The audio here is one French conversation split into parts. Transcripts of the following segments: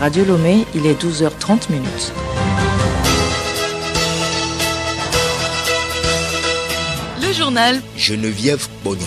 Radio Lomé, il est 12h30 minutes. Le journal Geneviève Bognon.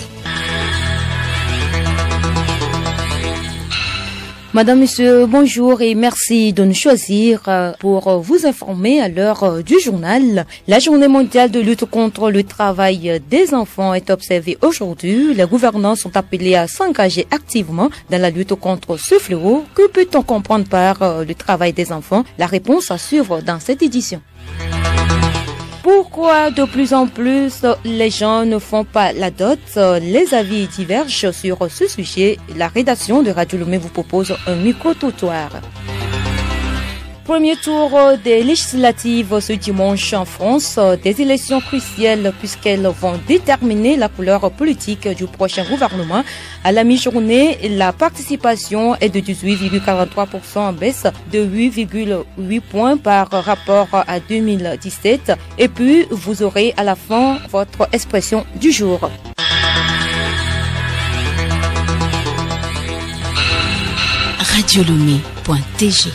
Madame, Monsieur, bonjour et merci de nous choisir pour vous informer à l'heure du journal. La journée mondiale de lutte contre le travail des enfants est observée aujourd'hui. Les gouvernants sont appelés à s'engager activement dans la lutte contre ce fléau. Que peut-on comprendre par le travail des enfants? La réponse à suivre dans cette édition. Pourquoi de plus en plus les gens ne font pas la dot? Les avis divergent sur ce sujet. La rédaction de Radio Lomé vous propose un micro-trottoir. Premier tour des législatives ce dimanche en France, des élections cruciales puisqu'elles vont déterminer la couleur politique du prochain gouvernement. À la mi-journée, la participation est de 18,43% en baisse de 8,8 points par rapport à 2017. Et puis, vous aurez à la fin votre expression du jour. radiolomé.tg.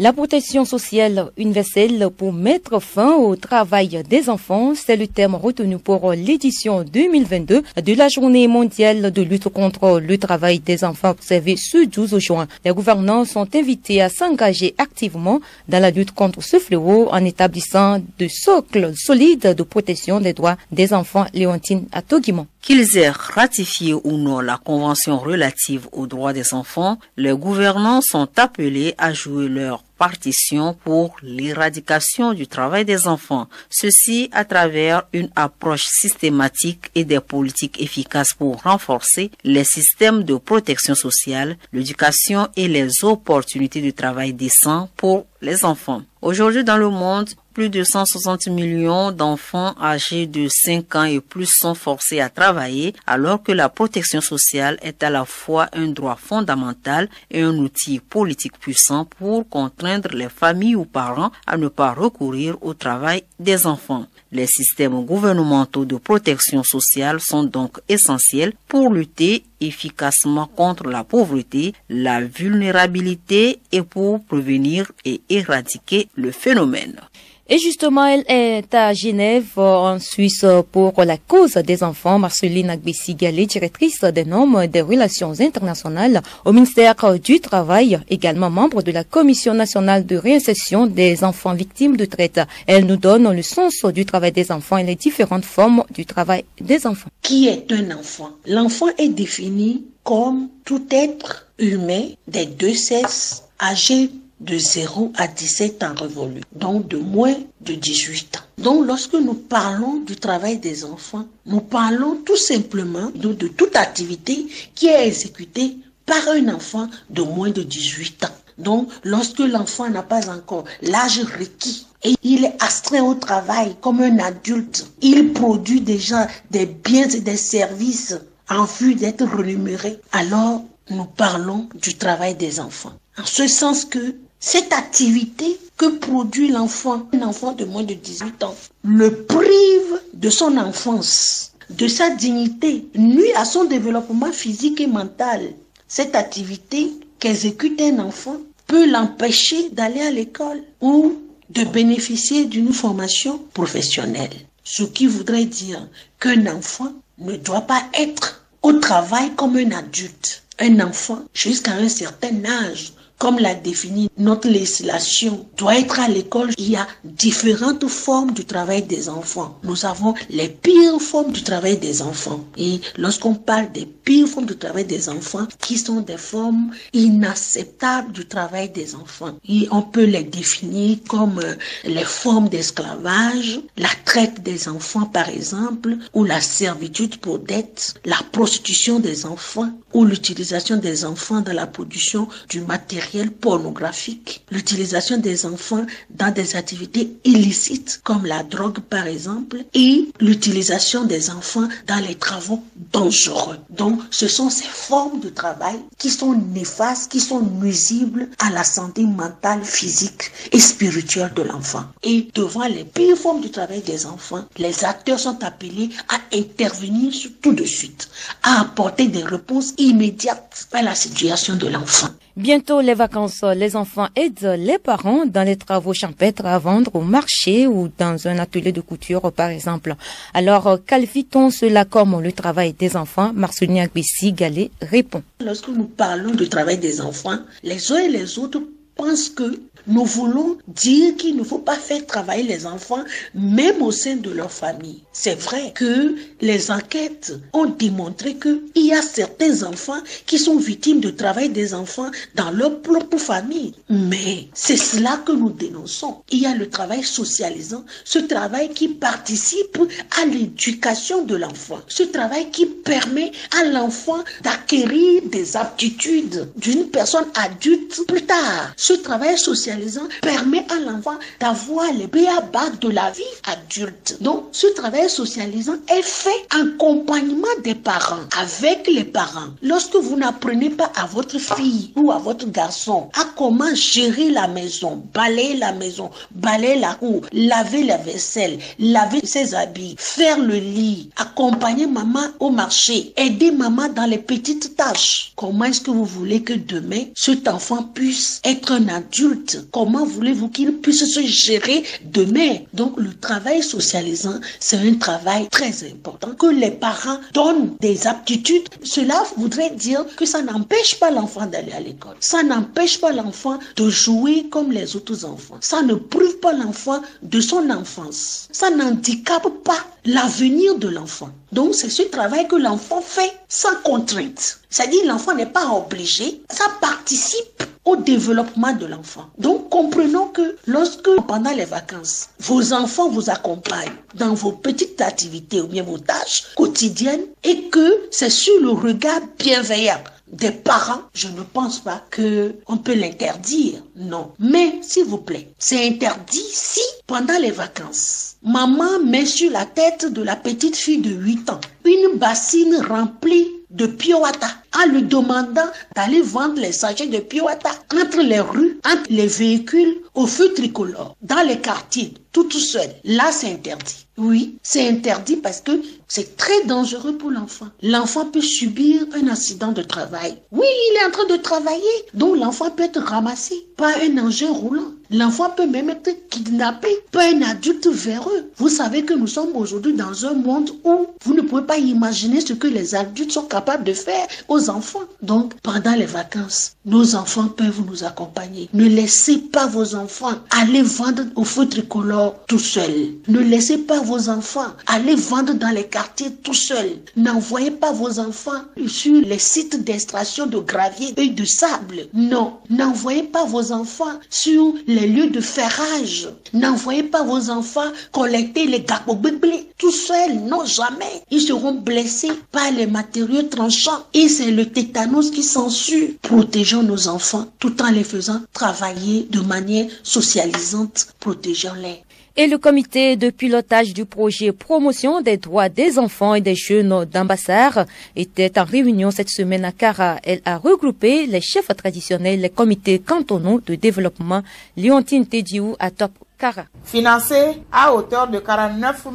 La protection sociale universelle pour mettre fin au travail des enfants, c'est le thème retenu pour l'édition 2022 de la Journée mondiale de lutte contre le travail des enfants observée ce 12 juin. Les gouvernants sont invités à s'engager activement dans la lutte contre ce fléau en établissant de socles solides de protection des droits des enfants. Léontine Atoguimon. Qu'ils aient ratifié ou non la Convention relative aux droits des enfants, les gouvernants sont appelés à jouer leur partition pour l'éradication du travail des enfants. Ceci à travers une approche systématique et des politiques efficaces pour renforcer les systèmes de protection sociale, l'éducation et les opportunités de travail décent pour les enfants. Aujourd'hui dans le monde, plus de 160 millions d'enfants âgés de 5 ans et plus sont forcés à travailler, alors que la protection sociale est à la fois un droit fondamental et un outil politique puissant pour contraindre les familles ou parents à ne pas recourir au travail des enfants. Les systèmes gouvernementaux de protection sociale sont donc essentiels pour lutter efficacement contre la pauvreté, la vulnérabilité et pour prévenir et éradiquer le phénomène. Et justement, elle est à Genève, en Suisse, pour la cause des enfants. Marceline Agbessi-Gallet, directrice des normes des relations internationales au ministère du Travail, également membre de la Commission nationale de réinsertion des enfants victimes de traite. Elle nous donne le sens du travail des enfants et les différentes formes du travail des enfants. Qui est un enfant? L'enfant est défini comme tout être humain des deux sexes âgé de 0 à 17 ans révolus, donc de moins de 18 ans. Donc lorsque nous parlons du travail des enfants, nous parlons tout simplement de toute activité qui est exécutée par un enfant de moins de 18 ans. Donc lorsque l'enfant n'a pas encore l'âge requis et il est astreint au travail comme un adulte, il produit déjà des biens et des services en vue d'être rémunéré, alors nous parlons du travail des enfants. En ce sens que cette activité que produit l'enfant, un enfant de moins de 18 ans, le prive de son enfance, de sa dignité, nuit à son développement physique et mental. Cette activité qu'exécute un enfant peut l'empêcher d'aller à l'école ou de bénéficier d'une formation professionnelle. Ce qui voudrait dire qu'un enfant ne doit pas être au travail comme un adulte. Un enfant, jusqu'à un certain âge, comme l'a défini notre législation, doit être à l'école. Il y a différentes formes du travail des enfants. Nous avons les pires formes du travail des enfants. Et lorsqu'on parle des pires formes du travail des enfants, qui sont des formes inacceptables du travail des enfants, et on peut les définir comme les formes d'esclavage, la traite des enfants par exemple, ou la servitude pour dette, la prostitution des enfants, ou l'utilisation des enfants dans la production du matériel pornographique, l'utilisation des enfants dans des activités illicites comme la drogue par exemple, et l'utilisation des enfants dans les travaux dangereux. Donc ce sont ces formes de travail qui sont néfastes, qui sont nuisibles à la santé mentale, physique et spirituelle de l'enfant. Et devant les pires formes du travail des enfants, les acteurs sont appelés à intervenir tout de suite, à apporter des réponses immédiates à la situation de l'enfant. Bientôt les vacances, les enfants aident les parents dans les travaux champêtres à vendre au marché ou dans un atelier de couture par exemple. Alors, qualifie-t-on cela comme le travail des enfants? Marceline Agbessi-Galé répond. Lorsque nous parlons du travail des enfants, les uns et les autres pensent que nous voulons dire qu'il ne faut pas faire travailler les enfants, même au sein de leur famille. C'est vrai que les enquêtes ont démontré qu'il y a certains enfants qui sont victimes de travail des enfants dans leur propre famille. Mais c'est cela que nous dénonçons. Il y a le travail socialisant, ce travail qui participe à l'éducation de l'enfant, ce travail qui permet à l'enfant d'acquérir des aptitudes d'une personne adulte plus tard. Ce travail socialisant permet à l'enfant d'avoir les b.a.-ba de la vie adulte. Donc, ce travail socialisant est fait en accompagnement des parents, avec les parents. Lorsque vous n'apprenez pas à votre fille ou à votre garçon à comment gérer la maison, balayer la maison, balayer la cour, laver la vaisselle, laver ses habits, faire le lit, accompagner maman au marché, aider maman dans les petites tâches, comment est-ce que vous voulez que demain, cet enfant puisse être un adulte? Comment voulez-vous qu'il puisse se gérer demain? Donc, le travail socialisant, c'est un travail très important. Que les parents donnent des aptitudes, cela voudrait dire que ça n'empêche pas l'enfant d'aller à l'école. Ça n'empêche pas l'enfant de jouer comme les autres enfants. Ça ne prive pas l'enfant de son enfance. Ça n'handicape pas l'avenir de l'enfant. Donc, c'est ce travail que l'enfant fait sans contrainte. C'est-à-dire, l'enfant n'est pas obligé. Ça participe au développement de l'enfant. Donc, comprenons que lorsque, pendant les vacances, vos enfants vous accompagnent dans vos petites activités ou bien vos tâches quotidiennes et que c'est sur le regard bienveillant des parents, je ne pense pas qu'on peut l'interdire, non. Mais, s'il vous plaît, c'est interdit si, pendant les vacances, maman met sur la tête de la petite fille de 8 ans une bassine remplie de piowata, en lui demandant d'aller vendre les sachets de piowata entre les rues, entre les véhicules, au feu tricolore, dans les quartiers, tout seul. Là, c'est interdit. Oui, c'est interdit parce que c'est très dangereux pour l'enfant. L'enfant peut subir un accident de travail. Oui, il est en train de travailler, donc l'enfant peut être ramassé par un engin roulant. L'enfant peut même être kidnappé par un adulte véreux. Vous savez que nous sommes aujourd'hui dans un monde où vous ne pouvez pas imaginer ce que les adultes sont capables de faire aux enfants. Donc, pendant les vacances, nos enfants peuvent nous accompagner. Ne laissez pas vos enfants aller vendre au feu tricolore tout seuls. Ne laissez pas vos enfants aller vendre dans les quartiers tout seuls. N'envoyez pas vos enfants sur les sites d'extraction de gravier et de sable. Non, n'envoyez pas vos enfants sur les lieux de ferrage. N'envoyez pas vos enfants collecter les gakobéblés tout seuls. Non, jamais. Ils seront blessés par les matériaux tranchants et c'est le tétanos qui s'ensuit. Protégeons nos enfants tout en les faisant travailler de manière socialisante. Protégeons-les. Et le comité de pilotage du projet promotion des droits des enfants et des jeunes d'Ambassar était en réunion cette semaine à Kara. Elle a regroupé les chefs traditionnels, les comités cantonaux de développement. Léontine Tediou à Top Kara. Financé à hauteur de 49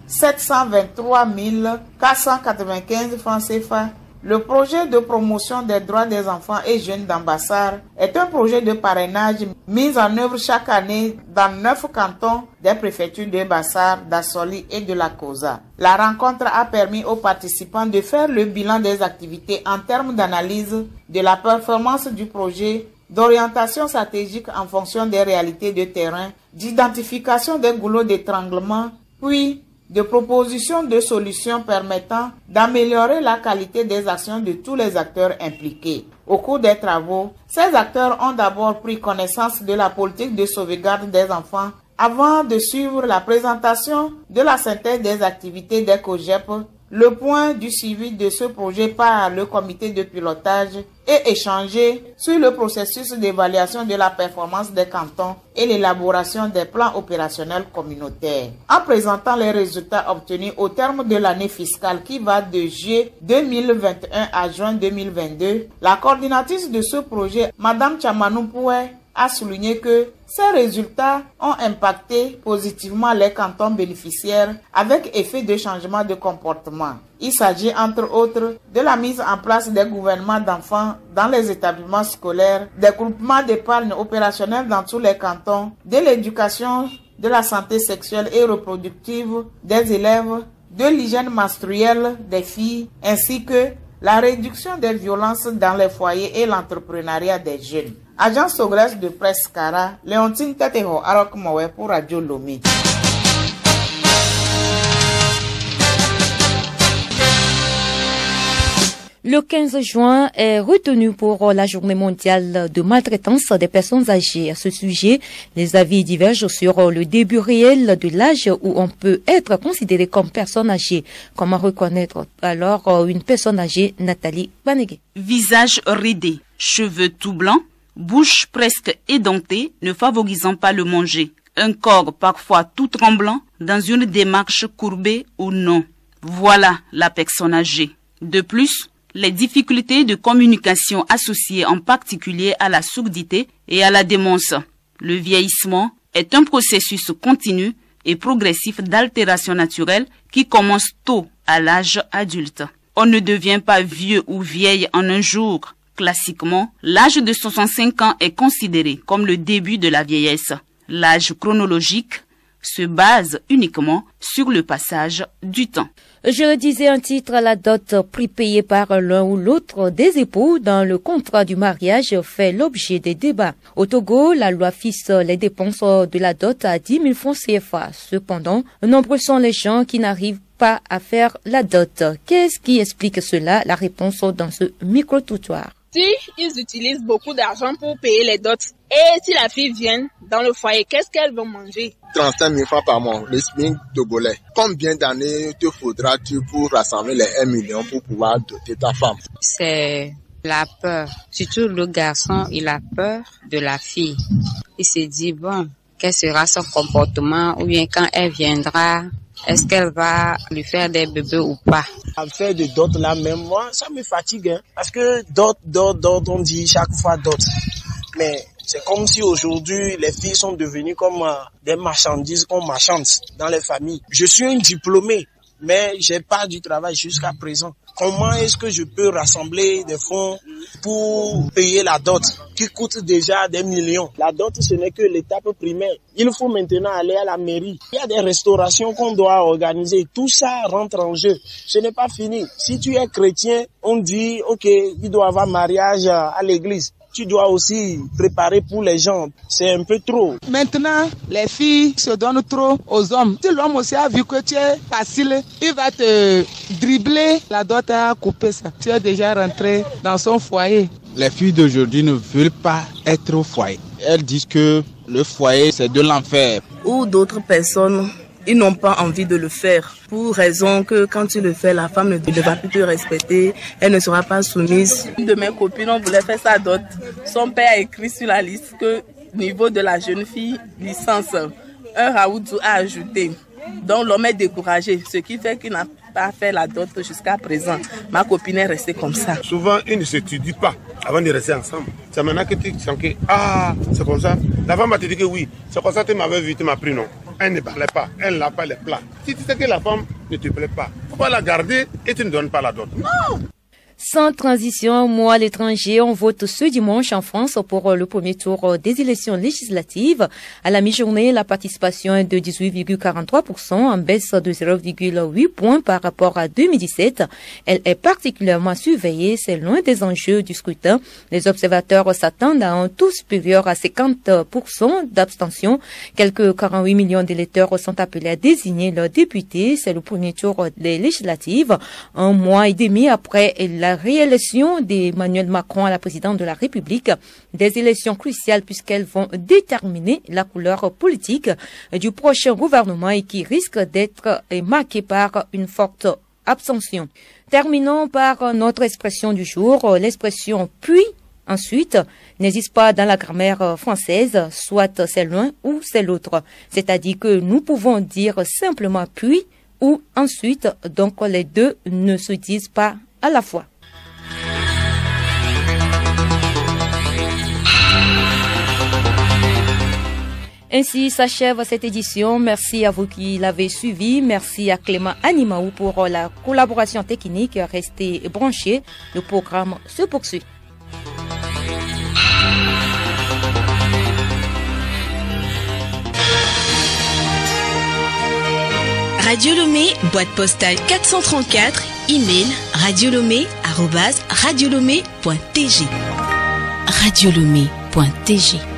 723 495 francs CFA. Le projet de promotion des droits des enfants et jeunes d'Ambassar est un projet de parrainage mis en œuvre chaque année dans 9 cantons des préfectures de Bassar, d'Assoli et de la Kosa. La rencontre a permis aux participants de faire le bilan des activités en termes d'analyse de la performance du projet, d'orientation stratégique en fonction des réalités de terrain, d'identification des goulots d'étranglement, puis de propositions de solutions permettant d'améliorer la qualité des actions de tous les acteurs impliqués. Au cours des travaux, ces acteurs ont d'abord pris connaissance de la politique de sauvegarde des enfants avant de suivre la présentation de la synthèse des activités des COGEP, le point du suivi de ce projet par le comité de pilotage et échanger sur le processus d'évaluation de la performance des cantons et l'élaboration des plans opérationnels communautaires. En présentant les résultats obtenus au terme de l'année fiscale qui va de juillet 2021 à juin 2022, la coordinatrice de ce projet, Madame Chamanou Poué, a souligné que ces résultats ont impacté positivement les cantons bénéficiaires avec effet de changement de comportement. Il s'agit entre autres de la mise en place des gouvernements d'enfants dans les établissements scolaires, des groupements d'épargne opérationnels dans tous les cantons, de l'éducation, de la santé sexuelle et reproductive des élèves, de l'hygiène menstruelle des filles, ainsi que la réduction des violences dans les foyers et l'entrepreneuriat des jeunes. Agence Sogresse de presse Kara, Léontine Tateho Arok Mowe pour Radio Lomé. Le 15 juin est retenu pour la journée mondiale de maltraitance des personnes âgées. À ce sujet, les avis divergent sur le début réel de l'âge où on peut être considéré comme personne âgée. Comment reconnaître alors une personne âgée? Nathalie Baneghe. Visage ridé, cheveux tout blancs, bouche presque édentée, ne favorisant pas le manger. Un corps parfois tout tremblant dans une démarche courbée ou non. Voilà la personne âgée. De plus, les difficultés de communication associées en particulier à la surdité et à la démence. Le vieillissement est un processus continu et progressif d'altération naturelle qui commence tôt à l'âge adulte. On ne devient pas vieux ou vieille en un jour. Classiquement, l'âge de 65 ans est considéré comme le début de la vieillesse. L'âge chronologique se base uniquement sur le passage du temps. Je le disais, un titre à la dot prépayé par l'un ou l'autre des époux dans le contrat du mariage fait l'objet des débats. Au Togo, la loi fixe les dépenses de la dot à 10 000 francs CFA. Cependant, nombreux sont les gens qui n'arrivent pas à faire la dot. Qu'est-ce qui explique cela? La réponse dans ce micro-trottoir. Si ils utilisent beaucoup d'argent pour payer les dots, et si la fille vient dans le foyer, qu'est-ce qu'elle va manger? 35 000 francs par mois, le SMIC togolais. Combien d'années te faudra-tu pour rassembler les 1 million pour pouvoir doter ta femme? C'est la peur. Surtout le garçon, il a peur de la fille. Il se dit, bon, quel sera son comportement, ou bien quand elle viendra, est-ce qu'elle va lui faire des bébés ou pas? À faire des dots là, même moi, ça me fatigue, hein, parce que dot, on dit chaque fois dot. Mais c'est comme si aujourd'hui, les filles sont devenues comme des marchandises qu'on marchande dans les familles. Je suis un diplômé, mais j'ai pas du travail jusqu'à présent. Comment est-ce que je peux rassembler des fonds pour payer la dot qui coûte déjà des millions? La dot, ce n'est que l'étape primaire. Il faut maintenant aller à la mairie. Il y a des restaurations qu'on doit organiser. Tout ça rentre en jeu. Ce n'est pas fini. Si tu es chrétien, on dit, ok, il doit y avoir mariage à l'église. Tu dois aussi préparer pour les gens. C'est un peu trop. Maintenant, les filles se donnent trop aux hommes. Si l'homme aussi a vu que tu es facile, il va te dribbler. La dot a coupé ça. Tu es déjà rentré dans son foyer. Les filles d'aujourd'hui ne veulent pas être au foyer. Elles disent que le foyer, c'est de l'enfer. Ou d'autres personnes, ils n'ont pas envie de le faire. Pour raison que quand tu le fais, la femme ne va plus te respecter, elle ne sera pas soumise. Une de mes copines, on voulait faire sa dot. Son père a écrit sur la liste que niveau de la jeune fille, licence, un raoudou a ajouté. Donc l'homme est découragé, ce qui fait qu'il n'a pas fait la dot jusqu'à présent. Ma copine est restée comme ça. Souvent, ils ne s'étudient pas avant de rester ensemble. C'est maintenant que tu sens que, c'est comme ça. La femme va te dire que oui, c'est comme ça que tu m'avais vu, tu m'as pris, non. Elle ne parlait pas, elle n'a pas les plats. Si tu sais que la femme ne te plaît pas, il ne faut pas la garder et tu ne donnes pas la dot. Non! Sans transition, moi à l'étranger, on vote ce dimanche en France pour le premier tour des élections législatives. À la mi-journée, la participation est de 18,43%, en baisse de 0,8 points par rapport à 2017. Elle est particulièrement surveillée, c'est l'un des enjeux du scrutin. Les observateurs s'attendent à un taux supérieur à 50% d'abstention. Quelques 48 millions d'électeurs sont appelés à désigner leurs députés. C'est le premier tour des législatives. Un mois et demi après la réélection d'Emmanuel Macron à la présidente de la République, des élections cruciales puisqu'elles vont déterminer la couleur politique du prochain gouvernement et qui risque d'être marquée par une forte abstention. Terminons par notre expression du jour, l'expression « puis ». Ensuite, n'hésite pas dans la grammaire française, soit c'est l'un ou c'est l'autre. C'est-à-dire que nous pouvons dire simplement « puis » ou « ensuite », donc les deux ne se disent pas à la fois. Ainsi s'achève cette édition. Merci à vous qui l'avez suivi. Merci à Clément Animaou pour la collaboration technique. Restez branchés. Le programme se poursuit. Radio Lomé, boîte postale 434, email radiolomé@radiolomé.tg. radiolomé.tg